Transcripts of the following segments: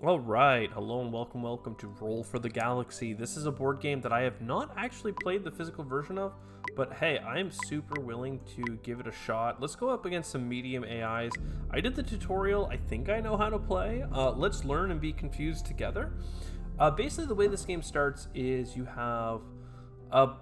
All right, hello and welcome to Roll for the Galaxy. This is a board game that I have not actually played the physical version of, but hey, I am super willing to give it a shot. Let's go up against some medium AIs. I did the tutorial. I think I know how to play. Let's learn and be confused together. Basically, the way this game starts is you have a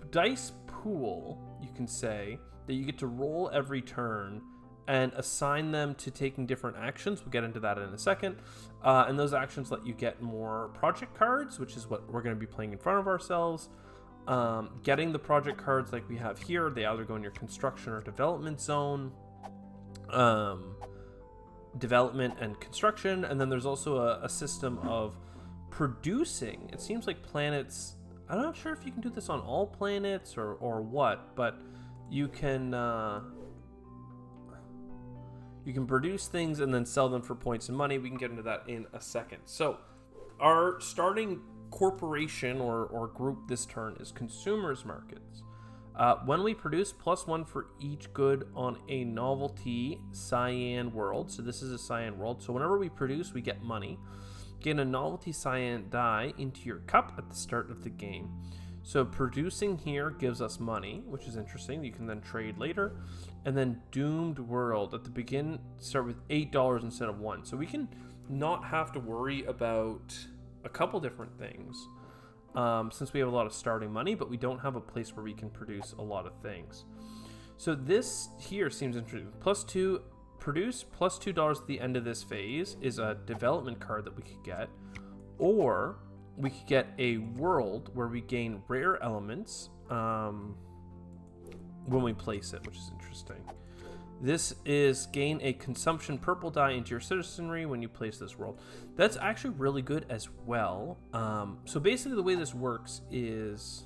dice pool, you can say, that you get to roll every turn and assign them to taking different actions. We'll get into that in a second. And those actions let you get more project cards, which is what we're going to be playing in front of ourselves. Getting the project cards like we have here, they either go in your construction or development zone. Development and construction. And then there's also a system of producing. It seems like planets... I'm not sure if you can do this on all planets or what, but you can... You can produce things and then sell them for points and money. We can get into that in a second. So our starting corporation or group this turn is consumers markets. When we produce +1 for each good on a novelty cyan world. So this is a cyan world. So whenever we produce, we get money. Gain a novelty cyan die into your cup at the start of the game. So producing here gives us money, which is interesting. You can then trade later. And then Doomed World at the begin start with $8 instead of 1. So we can not have to worry about a couple different things since we have a lot of starting money, but we don't have a place where we can produce a lot of things. So this here seems interesting. +2 produce +$2 at the end of this phase is a development card that we could get, or we could get a world where we gain rare elements when we place it, which is interesting. This is gain a consumption purple die into your citizenry when you place this world. That's actually really good as well. So basically the way this works is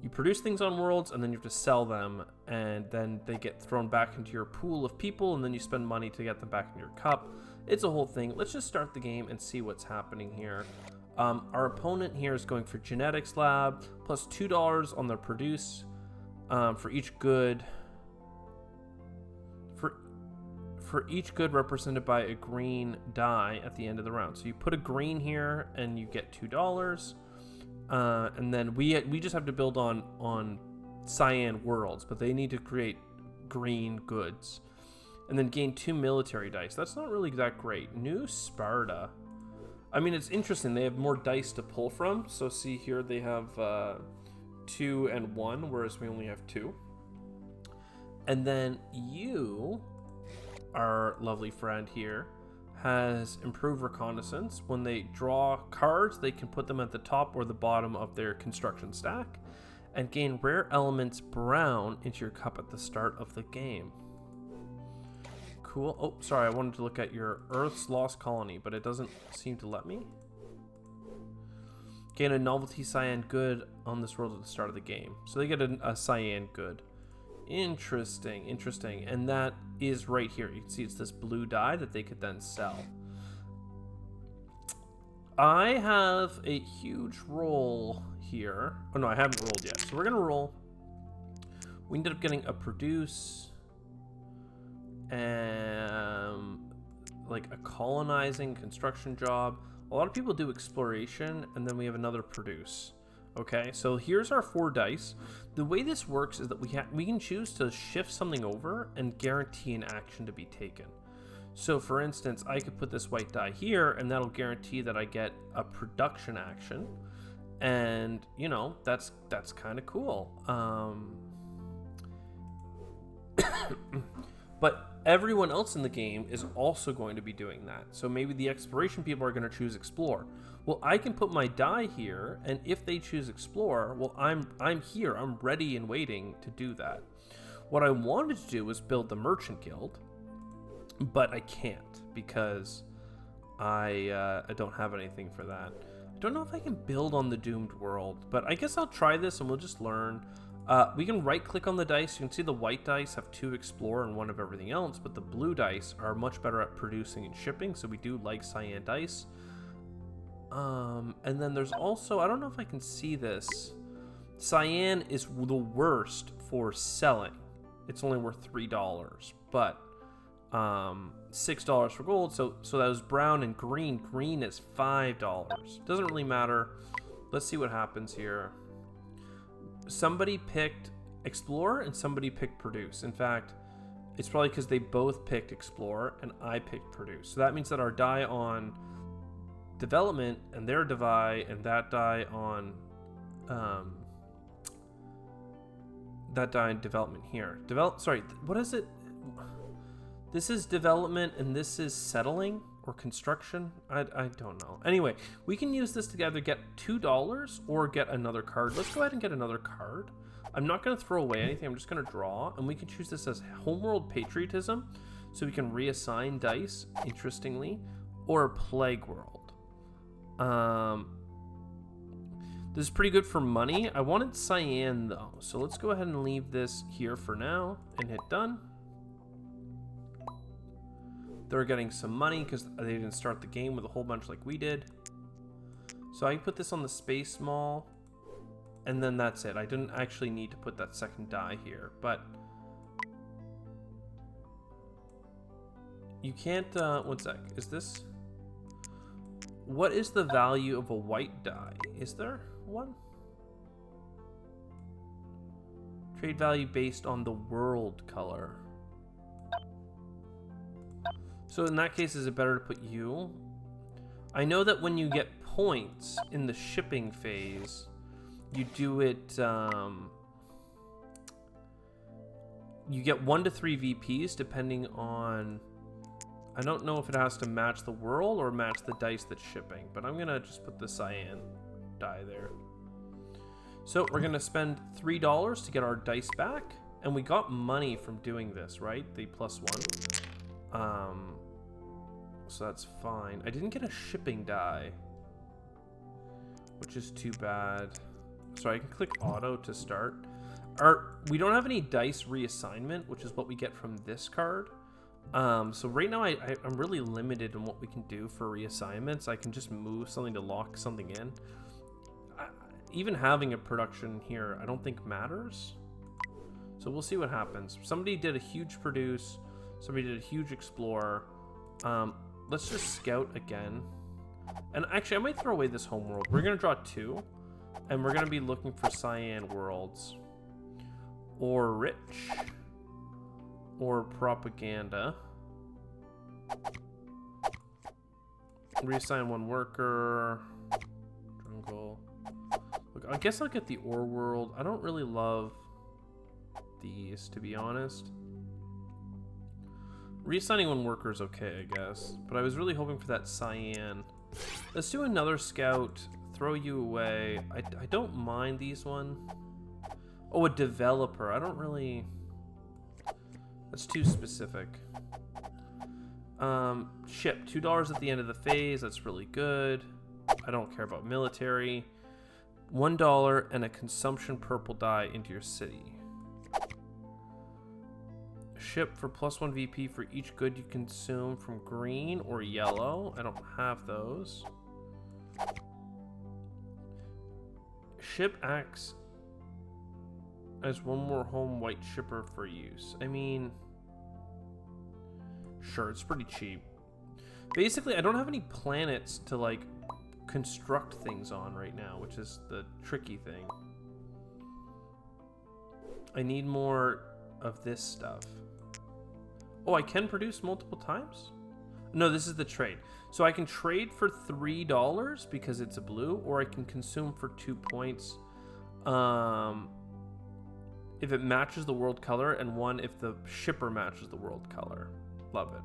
you produce things on worlds and then you have to sell them, and then they get thrown back into your pool of people, and then you spend money to get them back in your cup. It's a whole thing. Let's just start the game and see what's happening here. Our opponent here is going for Genetics Lab, +$2 on the produce for each good. For each good represented by a green die at the end of the round. So you put a green here and you get $2. And then we just have to build on cyan worlds, but they need to create green goods. And then gain 2 military dice. That's not really that great. New Sparta. I mean, it's interesting. They have more dice to pull from. So see here, they have 2 and 1, whereas we only have 2. And then you, our lovely friend here, has improved reconnaissance. When they draw cards, they can put them at the top or the bottom of their construction stack, and gain rare elements brown into your cup at the start of the game. Cool. Oh, sorry, I wanted to look at your Earth's Lost Colony, but it doesn't seem to let me. Gain a novelty cyan good on this world at the start of the game. So they get a cyan good. Interesting. And that is right here. You can see it's this blue die that they could then sell. I have a huge roll here. Oh no, I haven't rolled yet. So we're going to roll. We ended up getting a produce and like a colonizing construction job. A lot of people do exploration, and then we have another produce. Okay, so here's our 4 dice. The way this works is that we can choose to shift something over and guarantee an action to be taken. So for instance, I could put this white die here, and that'll guarantee that I get a production action. And you know, that's kind of cool. But everyone else in the game is also going to be doing that. So maybe the exploration people are going to choose explore. Well, I can put my die here, and if they choose explore, well, I'm here. I'm ready and waiting to do that. What I wanted to do was build the Merchant Guild, but I can't because I don't have anything for that. I don't know if I can build on the Doomed World, but I guess I'll try this and we'll just learn. We can right-click on the dice. You can see the white dice have 2 explore and 1 of everything else, but the blue dice are much better at producing and shipping, so we do like cyan dice. And then there's also, I don't know if I can see this. Cyan is the worst for selling. It's only worth $3, but $6 for gold. So that was brown and green. Green is $5. Doesn't really matter. Let's see what happens here. Somebody picked Explorer and somebody picked Produce. In fact, it's probably because they both picked Explorer and I picked Produce. So that means that our die on development and their die and that die on development here. What is it? This is development and this is settling or construction. I don't know. Anyway, we can use this to either get $2 or get another card. Let's go ahead and get another card. I'm not going to throw away anything. I'm just going to draw, and we can choose this as Homeworld Patriotism, so we can reassign dice, interestingly, or Plague World. This is pretty good for money. I wanted cyan, though, so let's go ahead and leave this here for now and hit done. They're getting some money because they didn't start the game with a whole bunch like we did. So I can put this on the Space Mall. And then that's it. I didn't actually need to put that second die here, but you can't, one sec, is this, what is the value of a white die? Is there one? Trade value based on the world color. So in that case, is it better to put you? I know that when you get points in the shipping phase, you do it, you get 1 to 3 VPs depending on, I don't know if it has to match the world or match the dice that's shipping, but I'm gonna just put the cyan die there. So we're gonna spend $3 to get our dice back, and we got money from doing this, right? The +1. So that's fine. I didn't get a shipping die, which is too bad. So I can click auto to start. We don't have any dice reassignment, which is what we get from this card. So right now I'm really limited in what we can do for reassignments. I can just move something to lock something in. Even having a production here, I don't think matters. So we'll see what happens. Somebody did a huge Produce. Somebody did a huge Explorer. Let's just scout again. And actually, I might throw away this Homeworld. We're going to draw 2. And we're going to be looking for cyan worlds. Or rich. Or propaganda. Reassign 1 worker. Jungle. Look, I guess I'll get the ore world. I don't really love these, to be honest. Reassigning 1 worker is okay, I guess. But I was really hoping for that cyan. Let's do another scout. Throw you away. I don't mind these one. Oh, a developer. I don't really... That's too specific. Ship. $2 at the end of the phase. That's really good. I don't care about military. $1 and a consumption purple die into your city. Ship for +1 VP for each good you consume from green or yellow. I don't have those. Ship acts as 1 more home white shipper for use. I mean, sure, it's pretty cheap. Basically, I don't have any planets to, like, construct things on right now, which is the tricky thing. I need more of this stuff. Oh, I can produce multiple times? No, this is the trade. So I can trade for $3 because it's a blue, or I can consume for 2 points if it matches the world color, and 1 if the shipper matches the world color. Love it.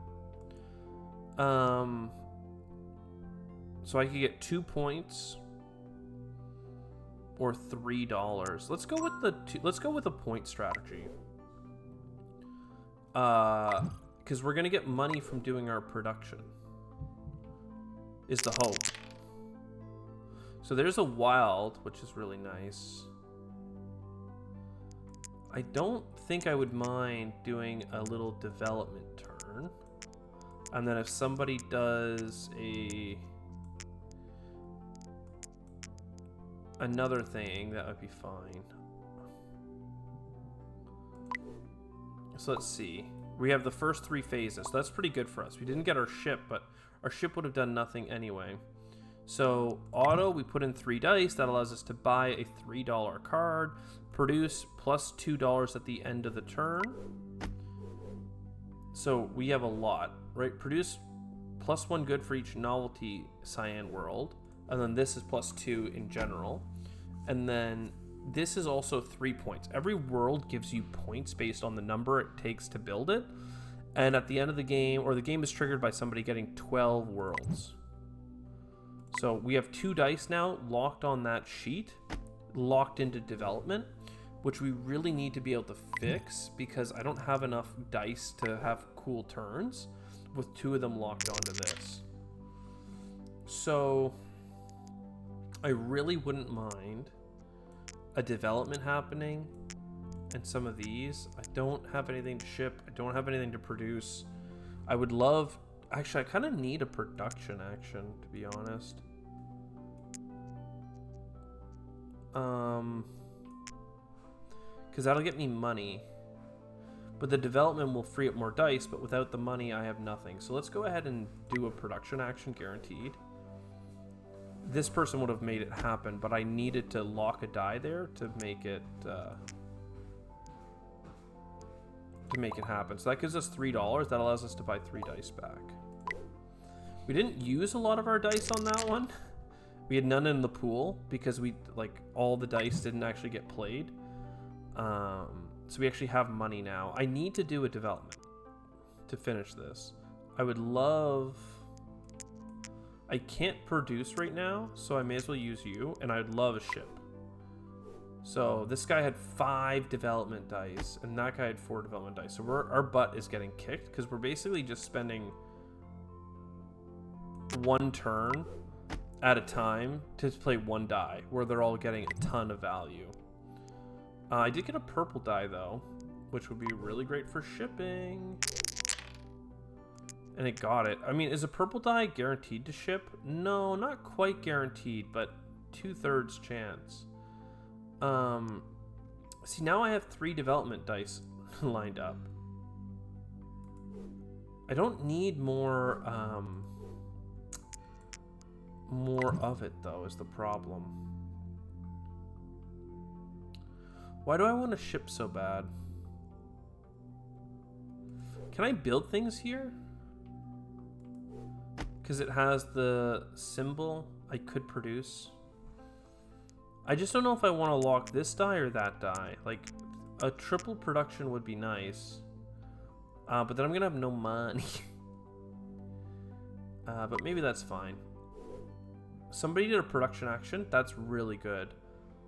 So I could get 2 points or $3. Let's go with let's go with a point strategy. Because we're gonna get money from doing our production. Is the hope. So there's a wild, which is really nice. I don't think I would mind doing a little development turn. And then if somebody does another thing, that would be fine. So let's see. We have the first 3 phases, so that's pretty good for us. We didn't get our ship, but our ship would have done nothing anyway. So auto, we put in 3 dice. That allows us to buy a $3 card. Produce plus $2 at the end of the turn. So we have a lot, right? Produce plus 1 good for each novelty cyan world. And then this is plus 2 in general. And then this is also 3 points. Every world gives you points based on the number it takes to build it. And at the end of the game, or the game is triggered by somebody getting 12 worlds. So we have 2 dice now locked on that sheet, locked into development, which we really need to be able to fix because I don't have enough dice to have cool turns with 2 of them locked onto this. So I really wouldn't mind a development happening and some of these. I don't have anything to ship. I don't have anything to produce. I would love... Actually, I kind of need a production action, to be honest. Because that'll get me money. But the development will free up more dice, but without the money, I have nothing. So let's go ahead and do a production action guaranteed. This person would have made it happen, but I needed to lock a die there to make it happen. So that gives us $3. That allows us to buy 3 dice back. We didn't use a lot of our dice on that one. We had none in the pool because all the dice didn't actually get played. So we actually have money now. I need to do a development to finish this. I would love... I can't produce right now, so I may as well use you, and I'd love a ship. So this guy had 5 development dice, and that guy had 4 development dice. So our butt is getting kicked, because we're basically just spending 1 turn at a time to play 1 die, where they're all getting a ton of value. I did get a purple die, though, which would be really great for shipping. And it got it. I mean, is a purple die guaranteed to ship? No, not quite guaranteed, but 2/3 chance. See, now I have 3 development dice lined up. I don't need more of it, though, is the problem. Why do I want to ship so bad? Can I build things here? Because it has the symbol I could produce. I just don't know if I want to lock this die or that die. Like, a triple production would be nice. But then I'm going to have no money. But maybe that's fine. Somebody did a production action. That's really good.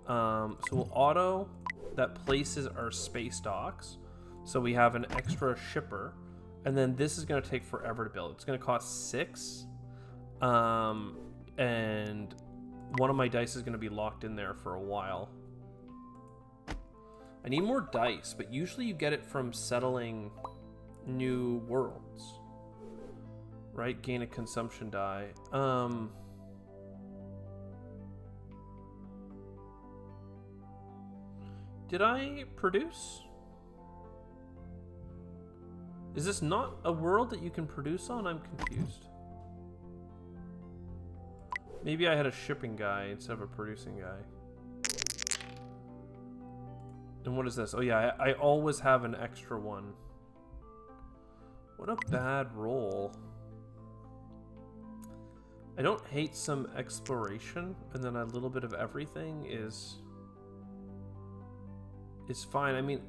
So we'll auto. That places our space docks. So we have an extra shipper. And then this is going to take forever to build. It's going to cost 6. And one of my dice is going to be locked in there for a while. I need more dice, but usually you get it from settling new worlds. Right? Gain a consumption die. Did I produce? Is this not a world that you can produce on? I'm confused. Maybe I had a shipping guy instead of a producing guy. And what is this? Oh yeah, I always have an extra one. What a bad roll. I don't hate some exploration, and then a little bit of everything is fine. I mean,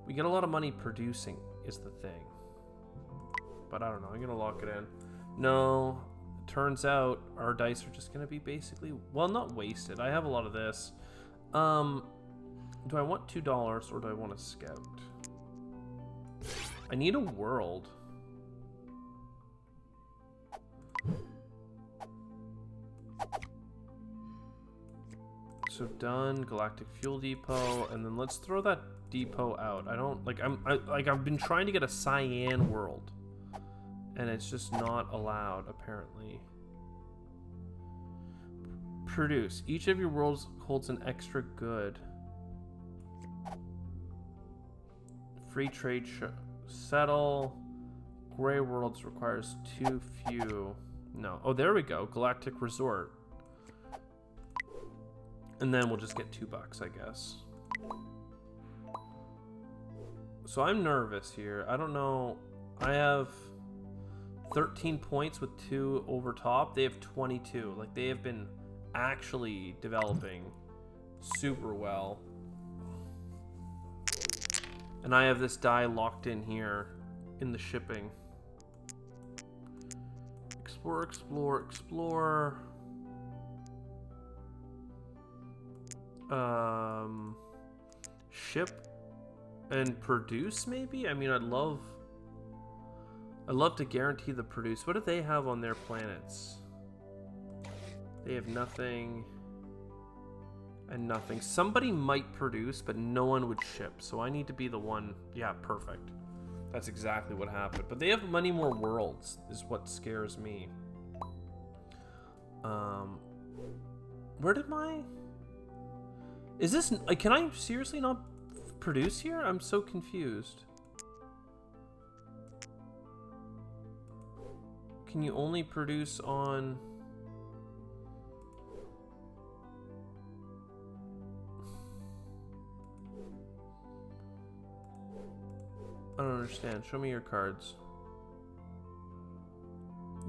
we get a lot of money producing is the thing. But I don't know, I'm gonna lock it in. No, it turns out our dice are just gonna be basically, well, not wasted. I have a lot of this. Do I want $2 or do I want a scout? I need a world. So done, Galactic Fuel Depot, and then let's throw that depot out. I don't like I've been trying to get a cyan world, and it's just not allowed apparently. Produce. Each of your worlds holds an extra good. Free trade Settle. Gray Worlds requires too few. No. Oh, there we go. Galactic Resort. And then we'll just get $2, I guess. So I'm nervous here. I don't know. I have 13 points with 2 over top. They have 22. Like, they have been actually developing super well. And I have this die locked in here in the shipping. Explore, explore, explore. Ship and produce, maybe? I mean, I'd love to guarantee the produce. What do they have on their planets? They have nothing and nothing. Somebody might produce, but no one would ship. So I need to be the one. Yeah, perfect. That's exactly what happened. But they have many more worlds, is what scares me. Where did my... Is this... Can I seriously not produce here? I'm so confused. Can you only produce on... I don't understand. Show me your cards.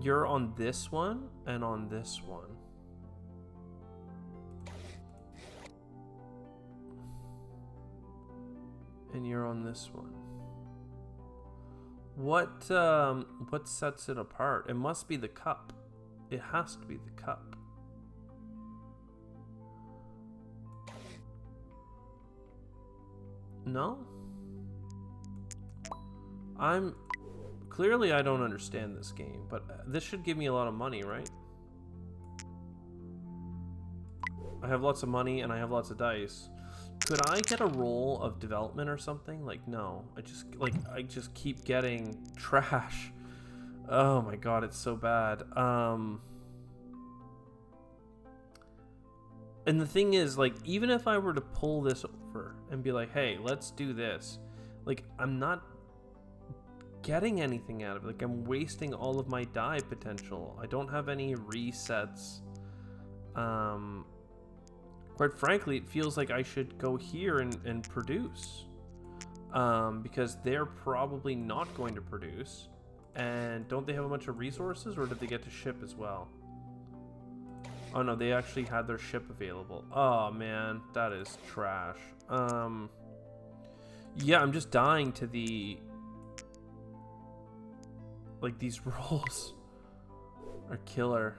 You're on this one and on this one. And you're on this one. What sets it apart? It must be the cup. It has to be the cup. No? Clearly I don't understand this game, but this should give me a lot of money, right? I have lots of money and I have lots of dice. Could I get a roll of development or something? Like, no. I just keep getting trash. Oh my god, it's so bad. And the thing is, like, even if I were to pull this over and be like, hey, let's do this, like, I'm not getting anything out of it. Like, I'm wasting all of my die potential. I don't have any resets. Quite frankly, it feels like I should go here and produce. Because they're probably not going to produce. And don't they have a bunch of resources, or did they get to ship as well? Oh no, they actually had their ship available. Oh man, that is trash. Yeah, I'm just dying to the... Like, these rolls are killer.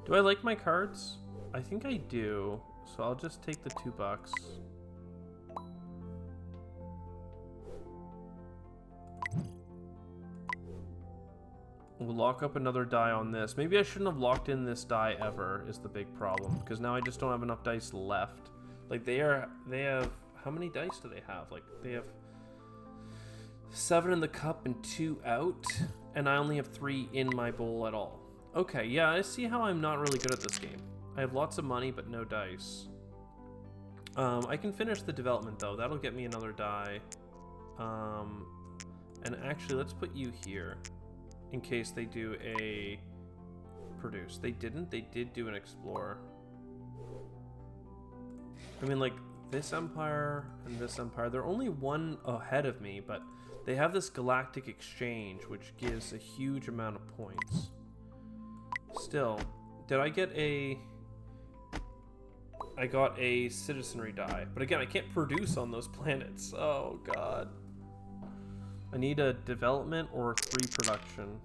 Do I like my cards? I think I do. So I'll just take the $2. We'll lock up another die on this. Maybe I shouldn't have locked in this die ever, is the big problem. Because now I just don't have enough dice left. Like, they have... How many dice do they have? Like, they have 7 in the cup and 2 out. And I only have 3 in my bowl at all. Okay, yeah, I see how I'm not really good at this game. I have lots of money, but no dice. I can finish the development, though. That'll get me another die. And actually, let's put you here. In case they do a produce. They didn't. They did do an explore. I mean, like, this empire and this empire, they're only one ahead of me, but they have this galactic exchange, which gives a huge amount of points. Still, did I get a... I got a citizenry die. But again, I can't produce on those planets. Oh, God. I need a development or 3 production.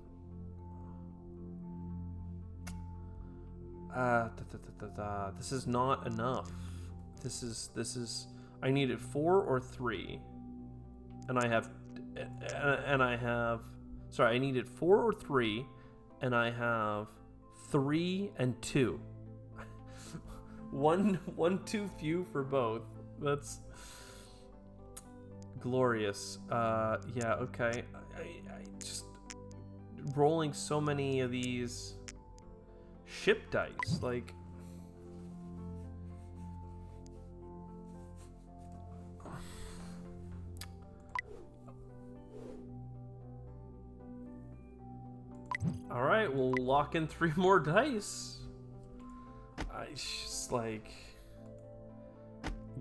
This is not enough. This is... I needed 4 or 3. And I have... Sorry, I needed 4 or 3. And I have... 3 and 2. one too few for both. That's glorious. Yeah, okay. I just rolling so many of these ship dice, like, All right, we'll lock in 3 more dice. I just like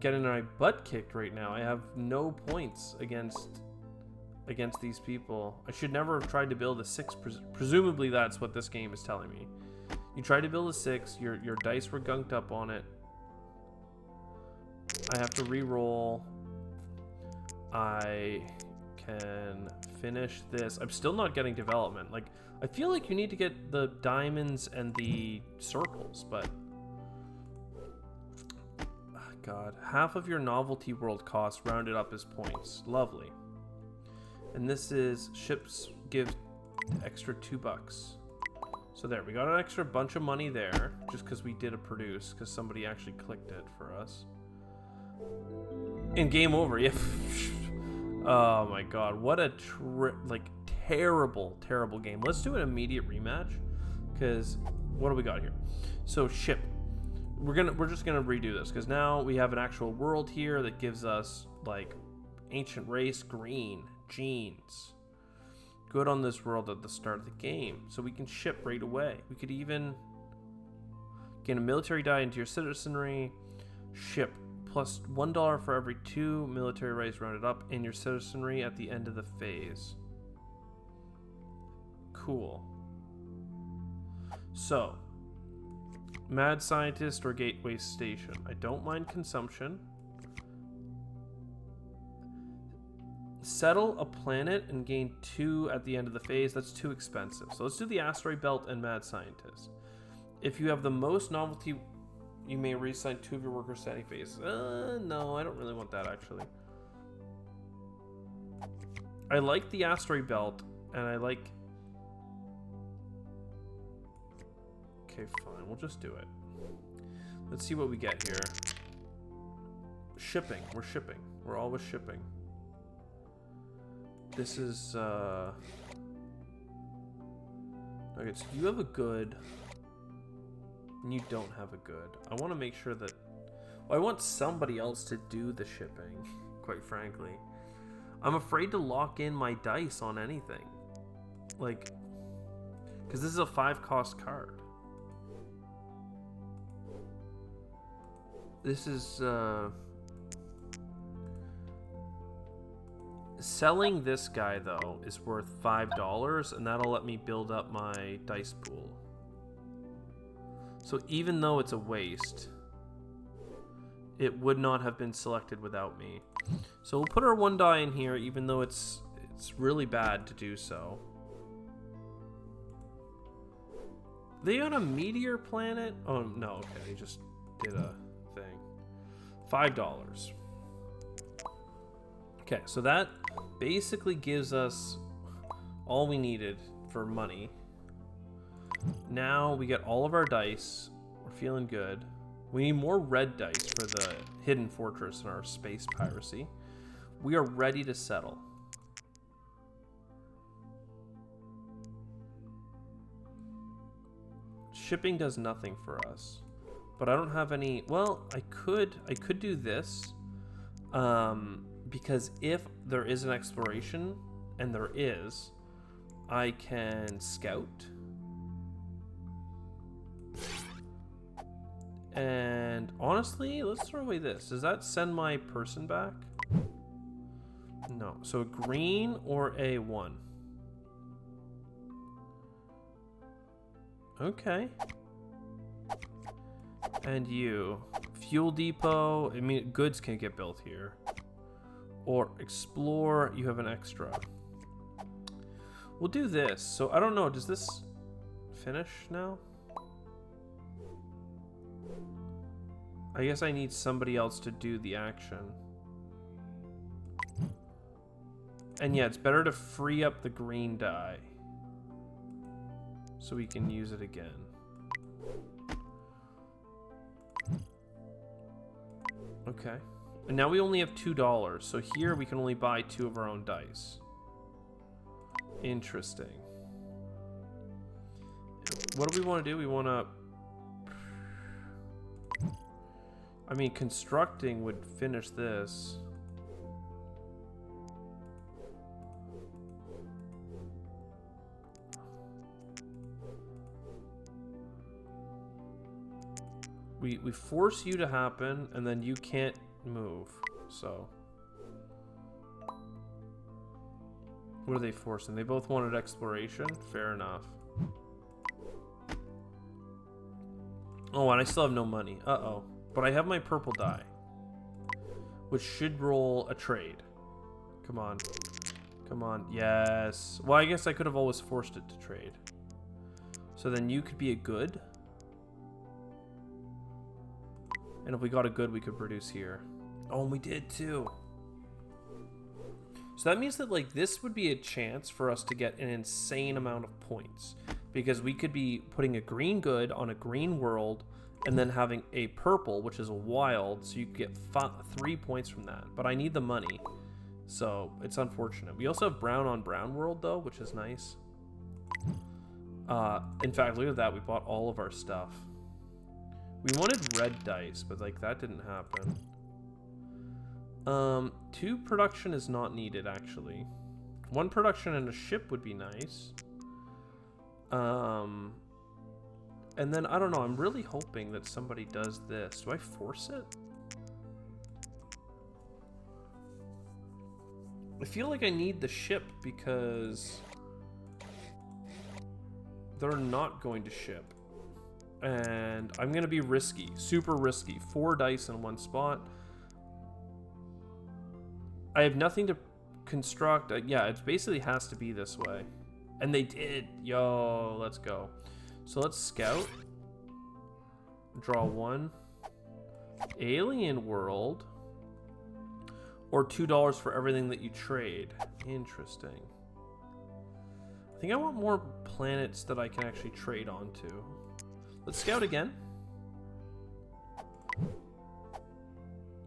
getting my butt kicked right now. I have no points against these people. I should never have tried to build a 6. Presumably that's what this game is telling me. You tried to build a 6, your dice were gunked up on it. I have to re-roll. I can finish this. I'm still not getting development. Like, I feel like you need to get the diamonds and the circles, but God, half of your novelty world cost rounded up as points. Lovely. And this is ships give extra $2. So there, we got an extra bunch of money there just because we did a produce, because somebody actually clicked it for us. And game over. Yeah. Oh my God, what a terrible game. Let's do an immediate rematch, because what do we got here? So ship. We're just gonna redo this because now we have an actual world here that gives us like ancient race, green, genes. Good on this world at the start of the game, so we can ship right away. We could even gain a military die into your citizenry. Ship plus $1 for every 2 military rights rounded up in your citizenry at the end of the phase. Cool. So, mad scientist or gateway station. I don't mind consumption. Settle a planet and gain 2 at the end of the phase. That's too expensive. So let's do the asteroid belt and mad scientist. If you have the most novelty, you may reassign 2 of your workers to any phase. No, I don't really want that actually. I like the asteroid belt, and I like... Okay, fine. We'll just do it. Let's see what we get here. Shipping. We're shipping. We're always shipping. This is, okay, so you have a good, and you don't have a good. I want to make sure that... Well, I want somebody else to do the shipping, quite frankly. I'm afraid to lock in my dice on anything. Like, because this is a 5-cost card. This is, selling this guy, though, is worth $5, and that'll let me build up my dice pool. So even though it's a waste, it would not have been selected without me. So we'll put our 1 die in here, even though it's really bad to do so. They on a meteor planet? Oh, no, okay, they just did a thing. $5. Okay, so that basically gives us all we needed for money. Now we get all of our dice. We're feeling good. We need more red dice for the hidden fortress and our space piracy. We are ready to settle. Shipping does nothing for us, but I don't have any. Well, I could do this. Because if there is an exploration, and there is, I can scout. And honestly, let's throw away this. Does that send my person back? No. So green or A1? Okay. And you. Fuel depot. I mean, goods can get built here. Or explore, you have an extra. We'll do this. So I don't know, does this finish now? I guess I need somebody else to do the action. And yeah, it's better to free up the green die, so we can use it again. Okay. And now we only have $2, so here we can only buy 2 of our own dice. Interesting. What do we want to do? We want to... I mean, constructing would finish this. We force you to happen, and then you can't move. So, what are they forcing? They both wanted exploration. Fair enough. Oh, and I still have no money. Uh-oh. But I have my purple die, which should roll a trade. Come on. Come on. Yes. Well, I guess I could have always forced it to trade. So then you could be a good. And if we got a good, we could produce here. Oh, and we did too. So that means that, like, this would be a chance for us to get an insane amount of points. Because we could be putting a green good on a green world and then having a purple, which is a wild, so you could get 3 points from that. But I need the money, so it's unfortunate. We also have brown on brown world, though, which is nice. In fact, look at that. We bought all of our stuff. We wanted red dice, but, like, that didn't happen. 2 production is not needed, actually. 1 production and a ship would be nice. And then, I don't know, I'm really hoping that somebody does this. Do I force it? I feel like I need the ship because they're not going to ship. And I'm going to be risky, super risky. 4 dice in 1 spot. I have nothing to construct. Yeah, it basically has to be this way. And they did. Yo, let's go. So let's scout. Draw 1. Alien world. Or $2 for everything that you trade. Interesting. I think I want more planets that I can actually trade onto. Let's scout again.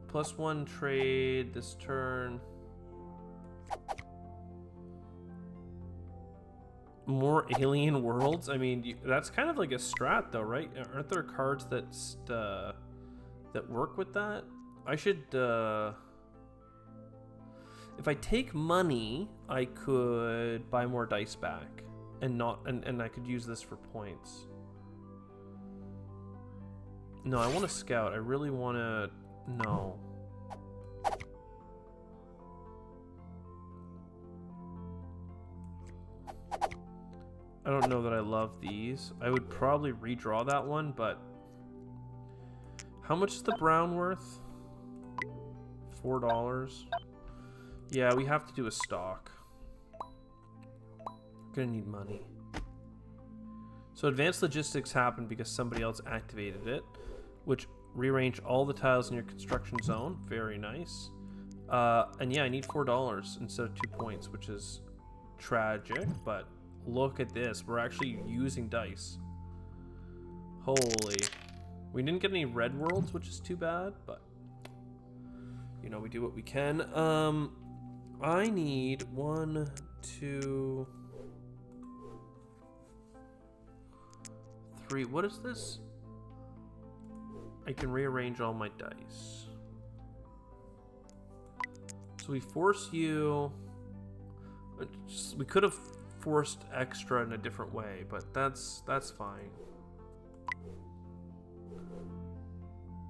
+1 trade this turn. More alien worlds? I mean, that's kind of like a strat though, right? Aren't there cards that work with that? I should, if I take money, I could buy more dice back and I could use this for points. No, I want to scout. I really want to... No. I don't know that I love these. I would probably redraw that one, but... How much is the brown worth? $4. Yeah, we have to do a stock. Gonna need money. So advanced logistics happened because somebody else activated it, which rearrange all the tiles in your construction zone. Very nice. And yeah, I need $4 instead of 2 points, which is tragic, but look at this. We're actually using dice. Holy. We didn't get any red worlds, which is too bad, but you know, we do what we can. I need 1, 2, 3. What is this? I can rearrange all my dice. So we force you. We could have forced extra in a different way, but that's fine.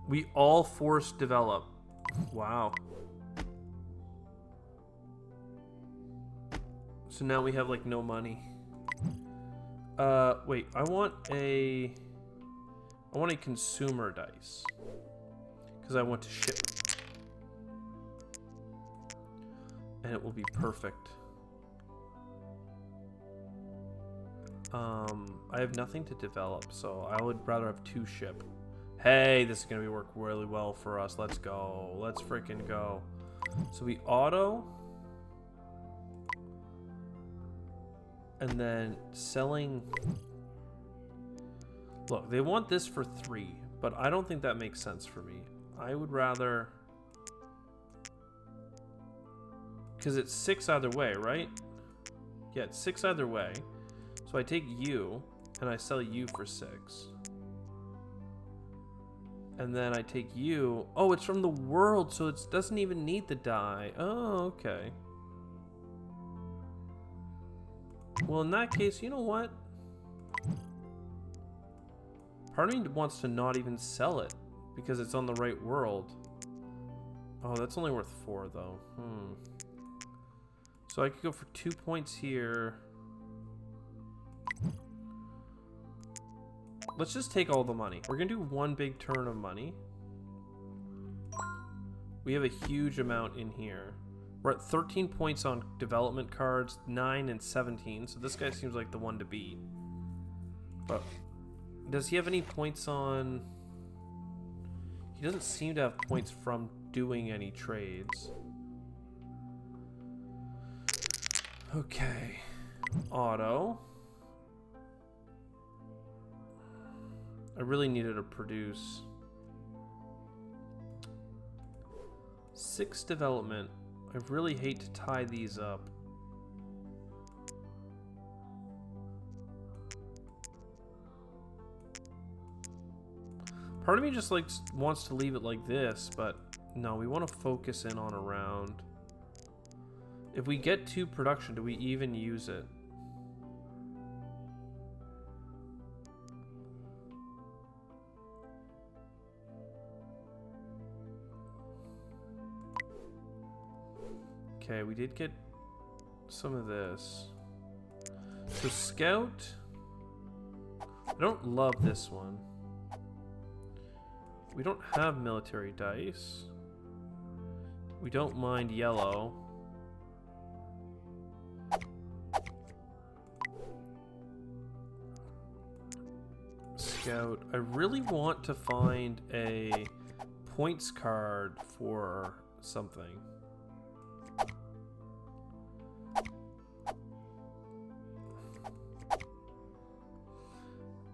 We all force develop. Wow. So now we have like no money. Wait, I want a consumer dice because I want to ship, and it will be perfect. I have nothing to develop, so I would rather have 2 ship. Hey, this is gonna work really well for us. Let's go. Let's freaking go. So we auto. And then selling. Look, they want this for 3, but I don't think that makes sense for me. I would rather, because it's 6 either way, right? Yeah, it's 6 either way. So I take you and I sell you for 6. And then I take you. Oh, it's from the world, so it doesn't even need the die. Oh, okay. Well, in that case, you know what? Part of me wants to not even sell it because it's on the right world. Oh, that's only worth 4 though. So I could go for 2 points here. Let's just take all the money. We're gonna do 1 big turn of money. We have a huge amount in here. We're at 13 points on development cards, 9 and 17. So this guy seems like the one to beat. But does he have any points on... He doesn't seem to have points from doing any trades. Okay. Auto. I really needed to produce 6 development. I really hate to tie these up. Part of me just wants to leave it like this, but no, we want to focus in on a round. If we get 2 production, do we even use it? Okay, we did get some of this. So Scout, I don't love this one. We don't have military dice. We don't mind yellow. Scout, I really want to find a points card for something.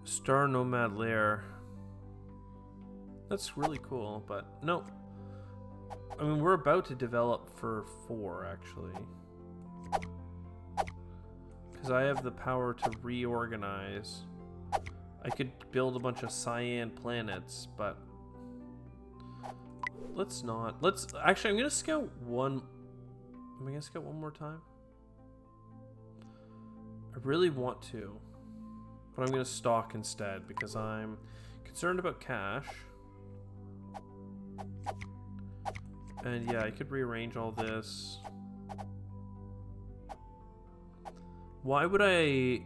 Star Nomad Lair. That's really cool, but no. I mean, we're about to develop for 4, actually. Because I have the power to reorganize. I could build a bunch of cyan planets, but... Let's not. Let's... Actually, I'm going to scout 1... Am I going to scout 1 more time? I really want to. But I'm going to stock instead, because I'm concerned about cash. And yeah, I could rearrange all this. Why would I...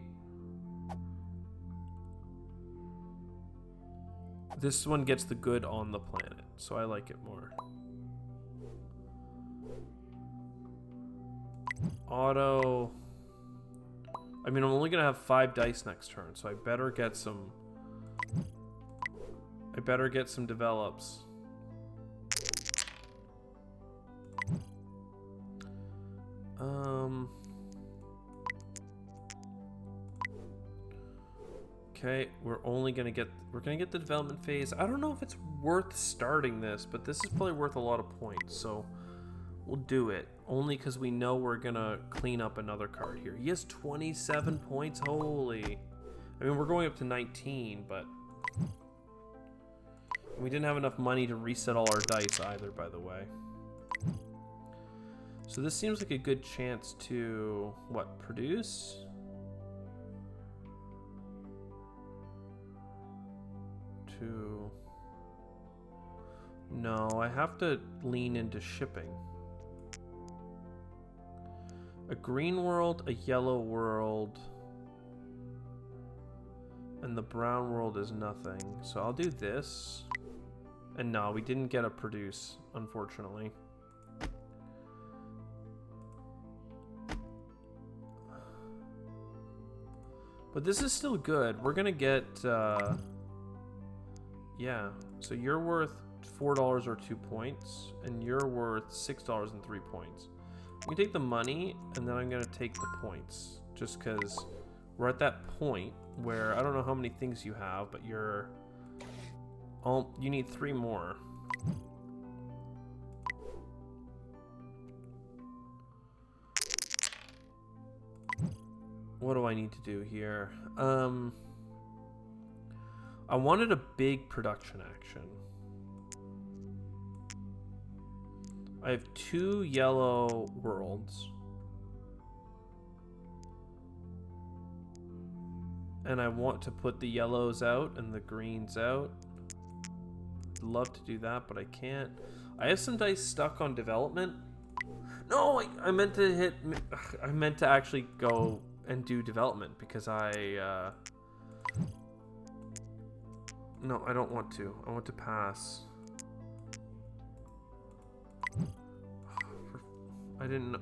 This one gets the good on the planet, so I like it more. Auto... I mean, I'm only going to have 5 dice next turn, so I better get some... develops. Okay, we're gonna get the development phase. I don't know if it's worth starting this, but this is probably worth a lot of points, so we'll do it. Only because we know we're gonna clean up another card here. He has 27 points, holy. I mean, we're going up to 19, but we didn't have enough money to reset all our dice either, by the way. So this seems like a good chance to, what, produce? No, I have to lean into shipping. A green world, a yellow world, and the brown world is nothing. So I'll do this. And no, we didn't get a produce, unfortunately. But this is still good. We're gonna get, yeah. So you're worth $4 or 2 points, and you're worth $6 and 3 points. We take the money, and then I'm gonna take the points, just because we're at that point where I don't know how many things you have, but you need 3 more. What do I need to do here? I wanted a big production action. I have 2 yellow worlds. And I want to put the yellows out and the greens out. Love to do that, but I can't. I have some dice stuck on development. No, I meant to hit. I meant to actually go and do development because no, I don't want to. I want to pass. I didn't know.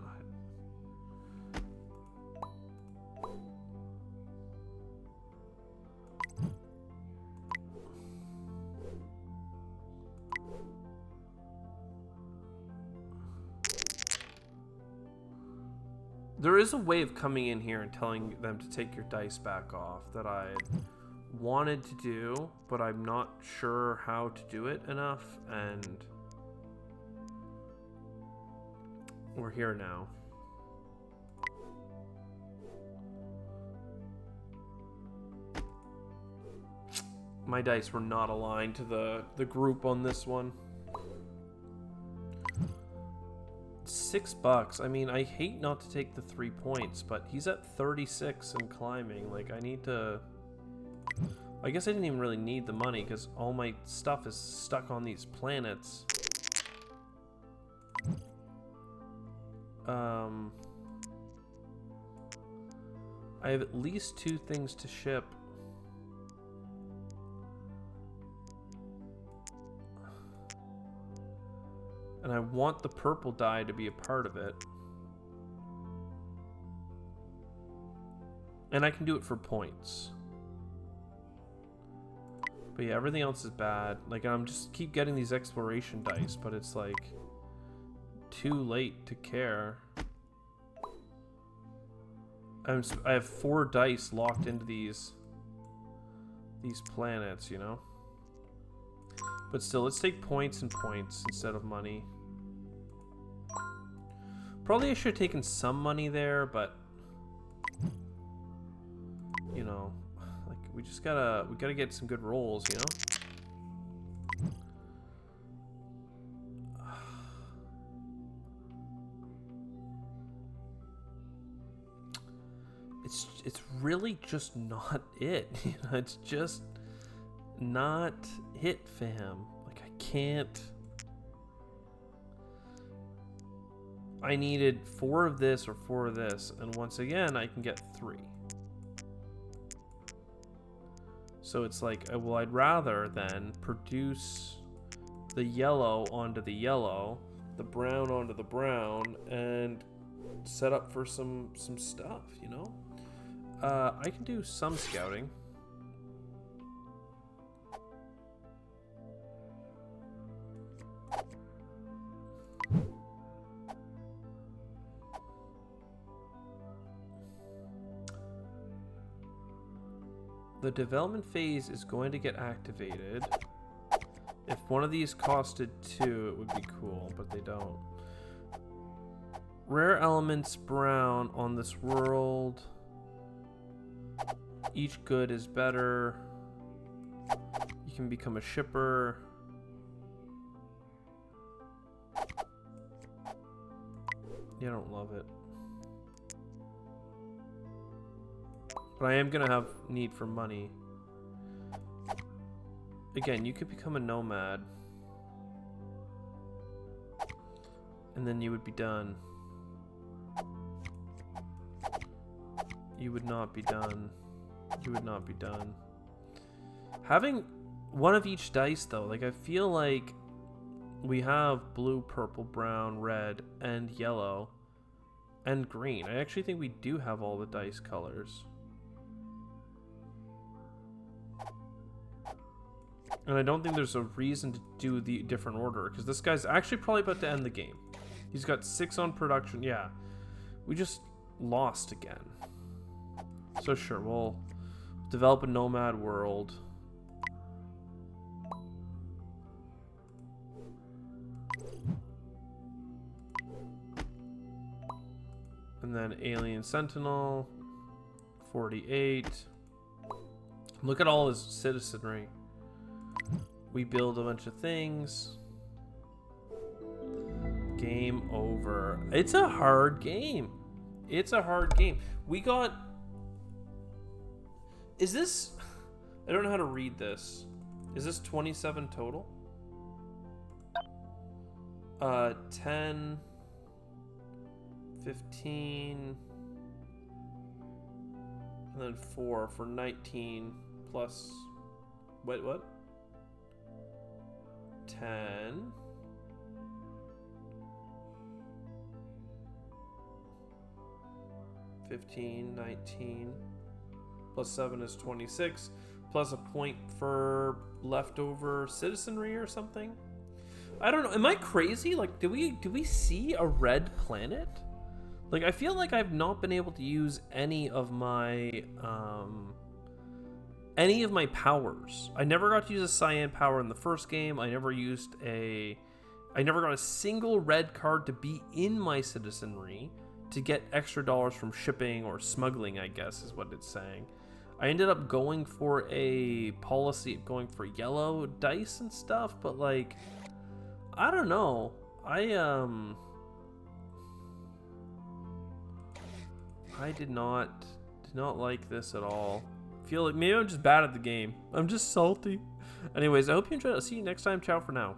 There is a way of coming in here and telling them to take your dice back off that I wanted to do, but I'm not sure how to do it enough, and we're here now. My dice were not aligned to the group on this one. $6. I mean, I hate not to take the 3 points, but he's at 36 and climbing. Like, I need to... I guess I didn't even really need the money because all my stuff is stuck on these planets. I have at least 2 things to ship. And I want the purple dye to be a part of it. And I can do it for points. But yeah, everything else is bad. Like, I'm just keep getting these exploration dice, but it's like too late to care. I have 4 dice locked into these planets, you know? But still, let's take points and points instead of money. Probably I should have taken some money there, but you know, like we gotta get some good rolls, you know? It's really just not it. You know, it's just not it, fam. Like, I can't. I needed 4 of this or 4 of this, and once again I can get 3. So it's like, well, I'd rather then produce the yellow onto the yellow, the brown onto the brown, and set up for some stuff, you know? I can do some scouting. The development phase is going to get activated. If one of these costed 2, it would be cool, but they don't. Rare elements brown on this world. Each good is better. You can become a shipper. Yeah, I don't love it. But I am gonna have need for money. Again, you could become a nomad. And then you would be done. You would not be done. You would not be done. Having one of each dice though, like I feel like we have blue, purple, brown, red, and yellow, and green. I actually think we do have all the dice colors. And I don't think there's a reason to do the different order, because this guy's actually probably about to end the game. He's got 6 on production. Yeah, we just lost again. So sure, we'll develop a nomad world. And then Alien Sentinel, 48. Look at all his citizenry. We build a bunch of things. Game over. It's a hard game. It's a hard game. We got... Is this... I don't know how to read this. Is this 27 total? 10, 15, and then 4 for 19 plus... Wait, what? 10... 15, 19, plus 7 is 26, plus a point for leftover citizenry or something. I don't know. Am I crazy? Like, do we see a red planet? Like, I feel like I've not been able to use any of my powers. I never got to use a cyan power in the first game. I never got a single red card to be in my citizenry to get extra dollars from shipping or smuggling, I guess is what it's saying. I ended up going for a policy of going for yellow dice and stuff, but like, I don't know. I did not like this at all. I feel like maybe I'm just bad at the game. I'm just salty. Anyways, I hope you enjoyed it. I'll see you next time. Ciao for now.